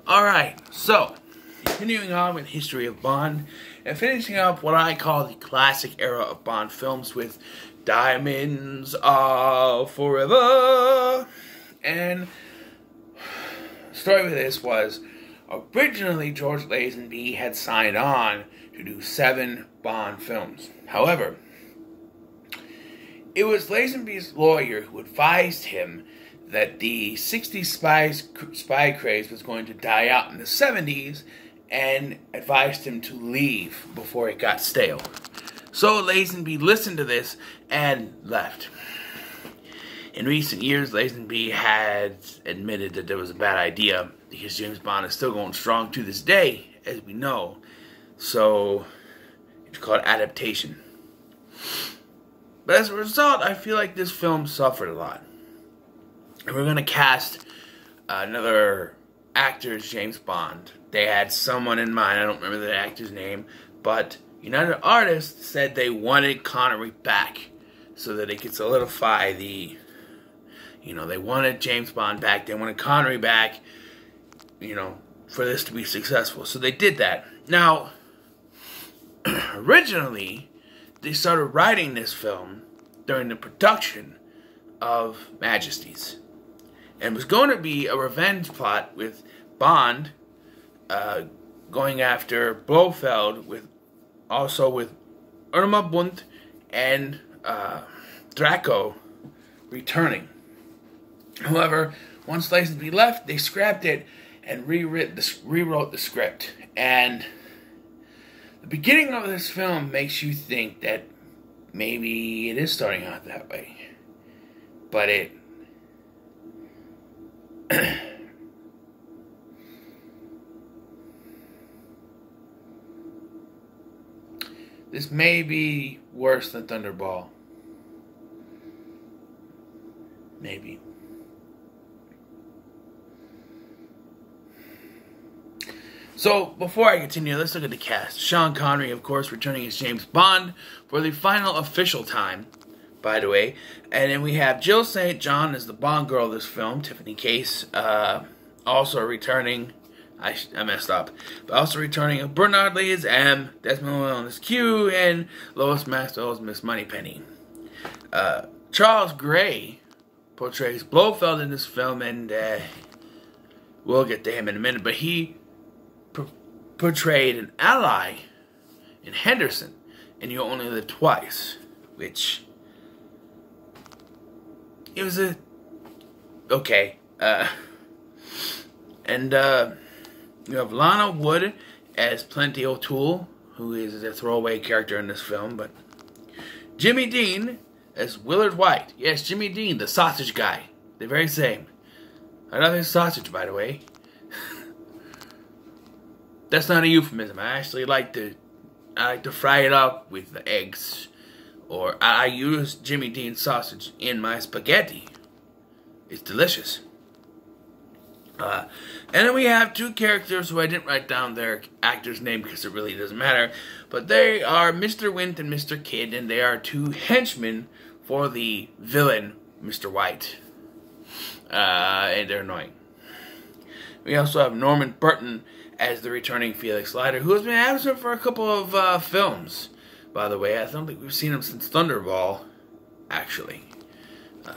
Alright, so, continuing on with History of Bond, and finishing up what I call the classic era of Bond films with Diamonds Are Forever. And the story with this was, originally George Lazenby had signed on to do 7 Bond films. However, it was Lazenby's lawyer who advised him that the 60s spy craze was going to die out in the 70s, and advised him to leave before it got stale. So Lazenby listened to this and left. In recent years, Lazenby had admitted that there was a bad idea, because James Bond is still going strong to this day, as we know. So it's called adaptation. But as a result, I feel like this film suffered a lot. And we're going to cast another actor as James Bond. They had someone in mind, I don't remember the actor's name, but United Artists said they wanted Connery back so that they could solidify the, they wanted James Bond back, they wanted Connery back, for this to be successful. So they did that. Now, originally, they started writing this film during the production of Majesties. And it was going to be a revenge plot with Bond going after Blofeld, with Irma Bunt and Draco returning. However, once Lazenby left, they scrapped it and rewrote the script. And the beginning of this film makes you think that maybe it is starting out that way. But this may be worse than Thunderball. Maybe. So, before I continue, let's look at the cast. Sean Connery, of course, returning as James Bond for the final official time, by the way. And then we have Jill St. John as the Bond girl of this film. Tiffany Case, also returning. I messed up. But also returning Bernard Lee as M, Desmond Llewellyn as Q, and Lois Maxwell as Miss Moneypenny. Charles Gray portrays Blofeld in this film, and we'll get to him in a minute. But he portrayed an ally in Henderson, and You Only Live Twice, which it was okay. And you have Lana Wood as Plenty O'Toole, who is a throwaway character in this film, but Jimmy Dean as Willard White. Yes, Jimmy Dean, the sausage guy. The very same. Another sausage, by the way. That's not a euphemism. I actually like to fry it up with the eggs. Or I use Jimmy Dean sausage in my spaghetti. It's delicious. And then we have 2 characters who I didn't write down their actor's name because it really doesn't matter. But they are Mr. Wint and Mr. Kidd, and they are 2 henchmen for the villain, Mr. White. And they're annoying. We also have Norman Burton as the returning Felix Leiter, who has been absent for a couple of films, by the way. I don't think we've seen him since Thunderball, actually.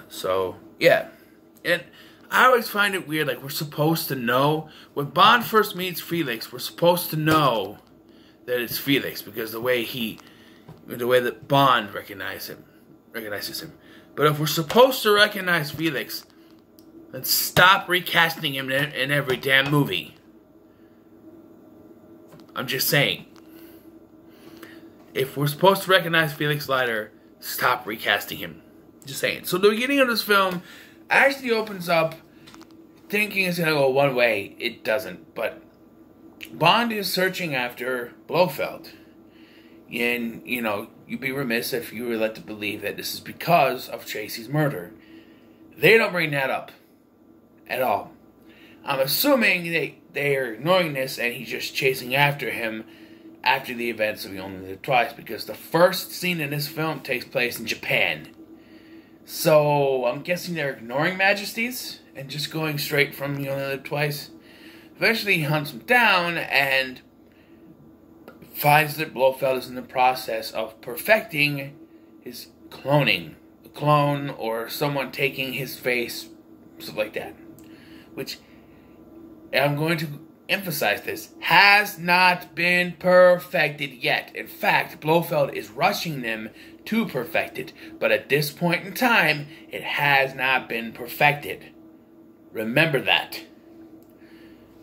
So, yeah. And I always find it weird, like, we're supposed to know. When Bond first meets Felix, we're supposed to know that it's Felix, because the way that Bond recognizes him. But if we're supposed to recognize Felix, then stop recasting him in every damn movie. I'm just saying. If we're supposed to recognize Felix Leiter, stop recasting him. Just saying. So the beginning of this film actually opens up thinking it's going to go one way. It doesn't. But Bond is searching after Blofeld. And, you'd be remiss if you were led to believe that this is because of Tracy's murder. They don't bring that up at all. I'm assuming they are ignoring this and he's just chasing after him after the events of You Only Live Twice, because the first scene in this film takes place in Japan. So I'm guessing they're ignoring Majesties and just going straight from You Only Live Twice. Eventually he hunts him down and finds that Blofeld is in the process of perfecting his cloning. A clone or someone taking his face, stuff like that. Which, I'm going to emphasize this, has not been perfected yet. In fact, Blofeld is rushing them to perfect it. But at this point in time, it has not been perfected. Remember that.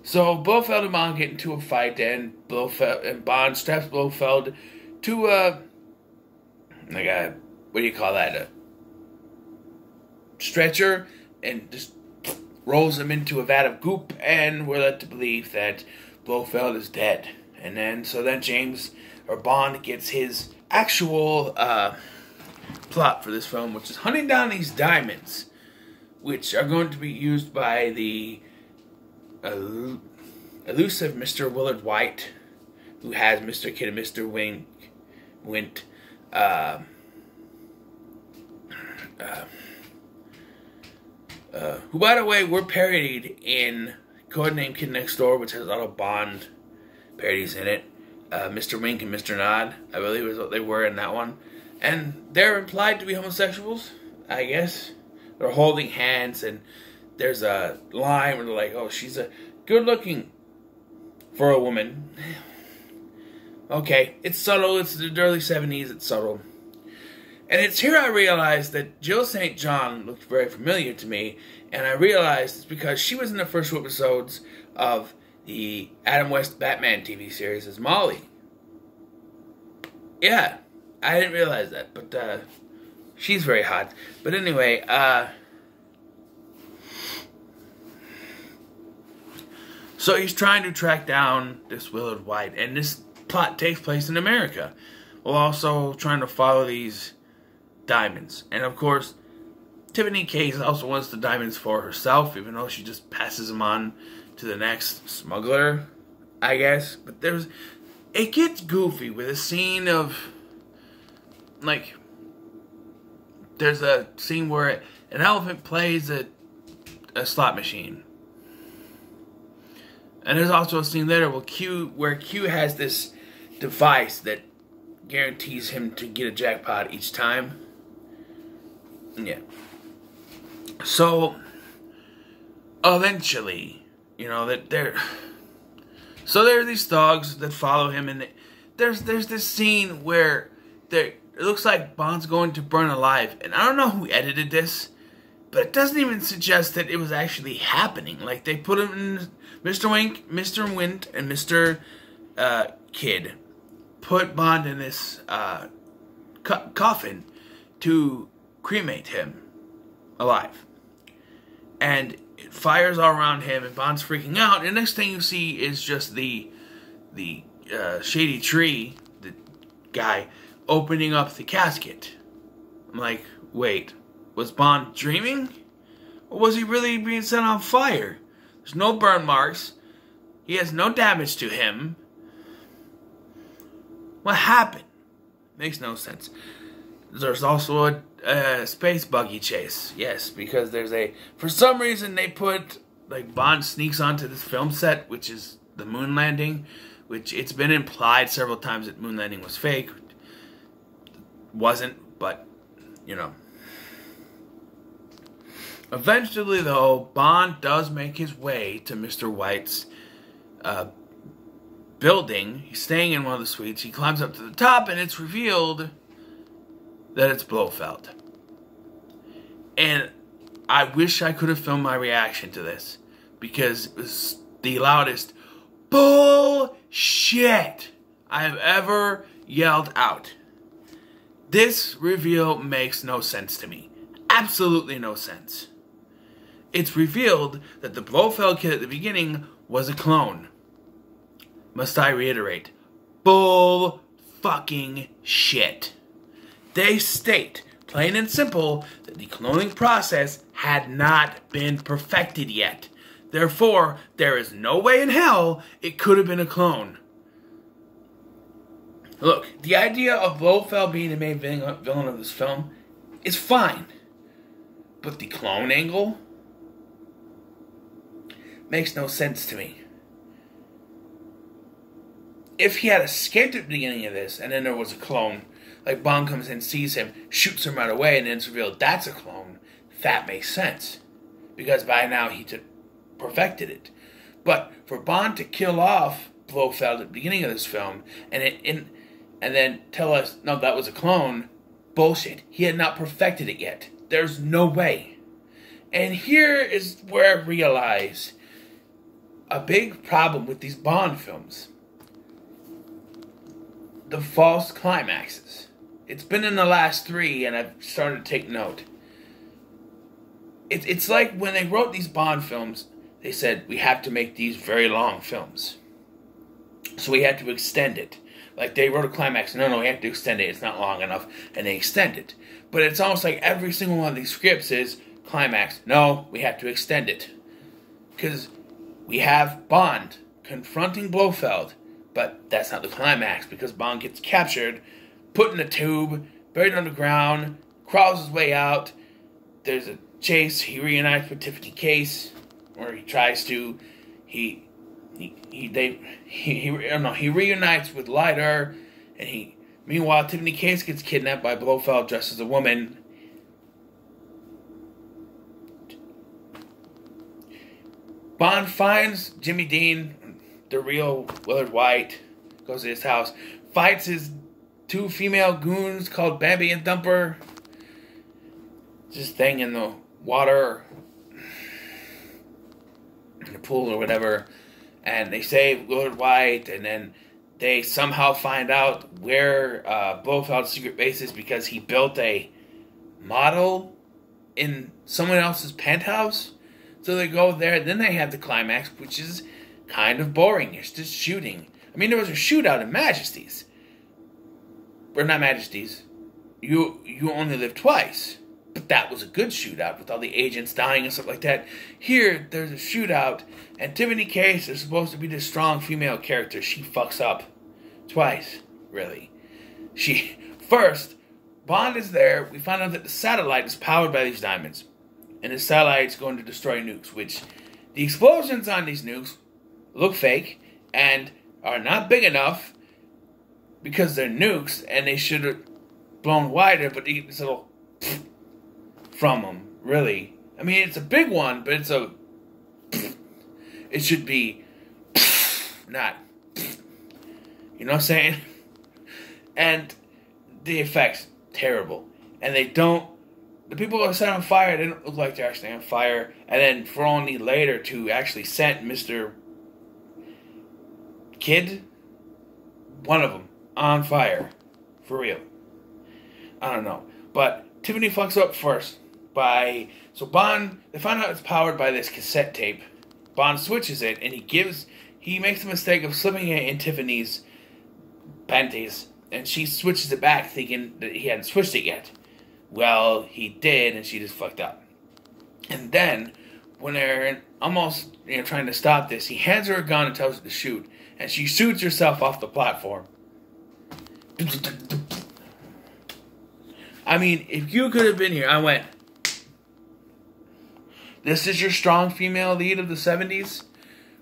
So Blofeld and Bond get into a fight, and Bond straps Blofeld to what do you call that? A stretcher, and just rolls him into a vat of goop, and we're led to believe that Blofeld is dead. And then James or Bond gets his actual plot for this film, which is hunting down these diamonds, which are going to be used by the elusive Mr. Willard White, who has Mr. Kidd and Mr. Wint, who, by the way, were parodied in Codename Kid Next Door, which has a lot of Bond parodies in it. Mr. Wink and Mr. Nod, I believe is what they were in that one. And they're implied to be homosexuals, I guess. They're holding hands, and there's a line where they're like, oh, she's a good-looking for a woman. Okay, it's subtle. It's the early 70s. It's subtle. And it's here I realized that Jill St. John looked very familiar to me, and I realized it's because she was in the first two episodes of the Adam West Batman TV series as Molly. Yeah, I didn't realize that, but she's very hot. But anyway, so he's trying to track down this Willard White, and this plot takes place in America, while also trying to follow these diamonds. And of course, Tiffany Case also wants the diamonds for herself, even though she just passes them on to the next smuggler, I guess. But it gets goofy with a scene of, like, there's a scene where an elephant plays a slot machine. And there's also a scene later where Q has this device that guarantees him to get a jackpot each time. Yeah. So, eventually, there are these thugs that follow him, and there's this scene where it looks like Bond's going to burn alive. And I don't know who edited this, but it doesn't even suggest that it was actually happening. Like, they put him in, Mr. Wint, and Mr. Kidd put Bond in this coffin to cremate him alive. And it fires all around him, and Bond's freaking out. And the next thing you see is just the Shady Tree, the guy, opening up the casket. I'm like, wait, was Bond dreaming? Or was he really being set on fire? There's no burn marks. He has no damage to him. What happened? Makes no sense. There's also a space buggy chase. Yes, because for some reason they put, like, Bond sneaks onto this film set, which is the moon landing, which it's been implied several times that moon landing was fake. Wasn't, but, Eventually, though, Bond does make his way to Mr. White's building. He's staying in one of the suites. He climbs up to the top, and it's revealed that it's Blofeld. And I wish I could have filmed my reaction to this, because it was the loudest bullshit I have ever yelled out. This reveal makes no sense to me. Absolutely no sense. It's revealed that the Blofeld kid at the beginning was a clone. Must I reiterate? Bull fucking shit. They state, plain and simple, that the cloning process had not been perfected yet. Therefore, there is no way in hell it could have been a clone. Look, the idea of Blofeld being the main villain of this film is fine. But the clone angle makes no sense to me. if he had escaped at the beginning of this, and then there was a clone, like Bond comes in, sees him, shoots him right away, and then it's revealed that's a clone, that makes sense. Because by now he perfected it. But for Bond to kill off Blofeld at the beginning of this film, and then tell us, no, that was a clone, bullshit. He had not perfected it yet. There's no way. And here is where I realize a big problem with these Bond films. The false climaxes. It's been in the last 3, and I've started to take note. It's like when they wrote these Bond films, they said, we have to make these very long films. So we had to extend it. Like they wrote a climax, no, we have to extend it, it's not long enough, and they extend it. But it's almost like every single one of these scripts is climax, no, we have to extend it. Because we have Bond confronting Blofeld, but that's not the climax, because Bond gets captured, put in a tube, buried underground, crawls his way out, there's a chase, he reunites with Tiffany Case, or he tries to, he reunites with Leiter, and meanwhile Tiffany Case gets kidnapped by Blofeld dressed as a woman. Bond finds Jimmy Dean, the real Willard White, goes to his house, fights his 2 female goons called Bambi and Thumper. This thing in the water, in the pool or whatever, and they save Willard White, and then they somehow find out where Blofeld's secret base is because he built a model in someone else's penthouse. So they go there, then they have the climax, which is kind of boring. It's just shooting. I mean, there was a shootout in Majesties. Or not Majesties. You Only Live Twice. But that was a good shootout with all the agents dying and stuff like that. Here, there's a shootout, and Tiffany Case is supposed to be this strong female character. She fucks up. Twice, really. First, Bond is there. We find out that the satellite is powered by these diamonds. And the satellite's going to destroy nukes, which the explosions on these nukes look fake and are not big enough because they're nukes, and they should have blown wider, but this little from them, really. I mean, it's a big one, but it should be not, you know what I'm saying? And the effects, terrible. And the people who are set on fire, they don't look like they're actually on fire. And then for only later to actually set Mr. Kidd, one of them, on fire. For real. I don't know. But Tiffany fucks up first. So Bond, they find out it's powered by this cassette tape. Bond switches it, and he makes the mistake of slipping it in Tiffany's panties. And she switches it back thinking that he hadn't switched it yet. Well, he did, and she just fucked up. And then, when they're almost trying to stop this, he hands her a gun and tells her to shoot. And she shoots herself off the platform. I mean, if you could have been here, I went, this is your strong female lead of the 70s?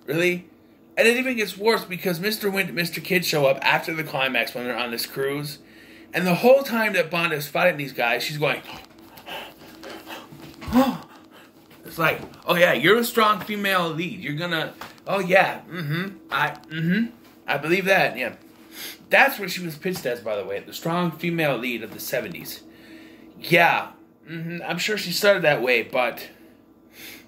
Really? And it even gets worse because Mr. Wint and Mr. Kidd show up after the climax when they're on this cruise. And the whole time that Bond is fighting these guys, she's going, it's like, oh yeah, you're a strong female lead. You're gonna, oh yeah, I believe that, yeah. That's what she was pitched as, by the way, the strong female lead of the 70s. Yeah, I'm sure she started that way, but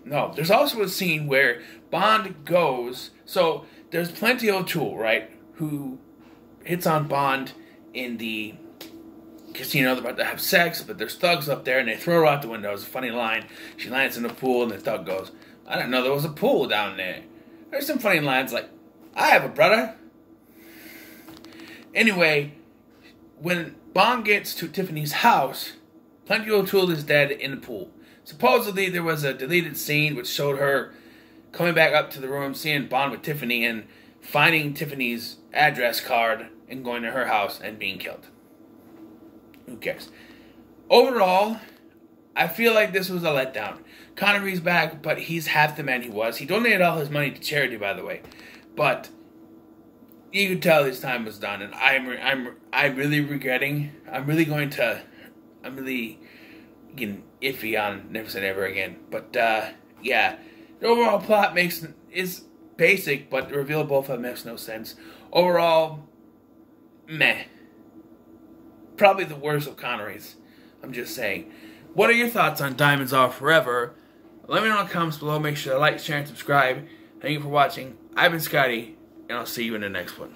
no. There's also a scene where Bond goes, so there's Plenty O'Toole, right, who hits on Bond in the casino. They're about to have sex, but there's thugs up there, and they throw her out the window. It's a funny line. She lands in the pool, and the thug goes, I didn't know there was a pool down there. There's some funny lines like, I have a brother. Anyway, when Bond gets to Tiffany's house, Plenty O'Toole is dead in the pool. Supposedly, there was a deleted scene which showed her coming back up to the room, seeing Bond with Tiffany, and finding Tiffany's address card and going to her house and being killed. Who cares? Overall, I feel like this was a letdown. Connery's back, but he's half the man he was. He donated all his money to charity, by the way. But you could tell his time was done, and I'm really regretting. I'm really getting iffy on Never Say Never Again. But yeah, the overall plot is basic, but the reveal of both of them makes no sense. Overall, meh. Probably the worst of Connery's. I'm just saying. What are your thoughts on Diamonds Are Forever? Let me know in the comments below. Make sure to like, share, and subscribe. Thank you for watching. I've been Scotty, and I'll see you in the next one.